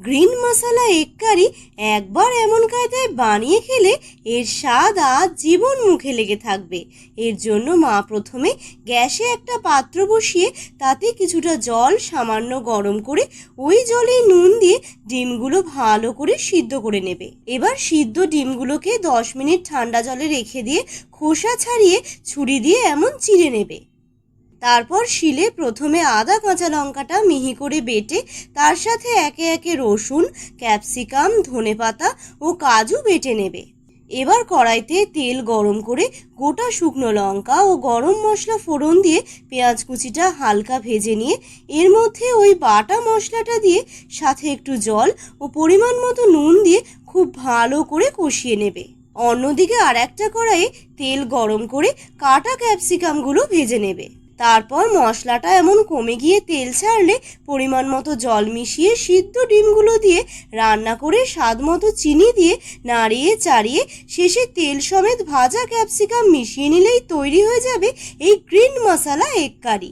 Green মশলা egg কারি একবার এমন কায়দায় বানিয়ে খেলে এর স্বাদ আজ জীবন মুখে লেগে থাকবে। এর জন্য মা প্রথমে গ্যাসে একটা পাত্র বসিয়ে তাতে কিছুটা জল সামান্য গরম করে ওই জলে নুন দিয়ে ডিমগুলো ভালো করে সিদ্ধ করে নেবে। এবার সিদ্ধ ডিমগুলোকে 10 মিনিট ঠান্ডা জলে রেখে দিয়ে খোসা ছাড়িয়ে ছুরি দিয়ে এমন চিড়ে নেবে। তারপর শিলে প্রথমে আদা কাঁচা লঙ্কাটা মিহি করে বেটে তার সাথে একে একে রসুন, ক্যাপসিকাম, ধনেপাতা ও কাজু বেটে নেবে। এবার কড়াইতে তেল গরম করে গোটা শুকনো লঙ্কা ও গরম মশলা ফোড়ন দিয়ে পেঁয়াজ কুচিটা হালকা ভেজে নিয়ে এর মধ্যে ওই বাটা মশলাটা দিয়ে সাথে একটু জল ও পরিমাণ মতো নুন দিয়ে খুব ভালো করে কষিয়ে নেবে। অন্যদিকে আর একটা কড়াইয়ে তেল গরম করে কাটা ক্যাপসিকামগুলো ভেজে নেবে। তারপর মশলাটা এমন কমে গিয়ে তেল ছাড়লে পরিমাণ মতো জল মিশিয়ে সিদ্ধ ডিমগুলো দিয়ে রান্না করে স্বাদ মতো চিনি দিয়ে নাড়িয়ে চাড়িয়ে শেষে তেল সমেত ভাজা ক্যাপসিকাম মিশিয়ে নিলেই তৈরি হয়ে যাবে এই গ্রিন মশলা এগ কারি।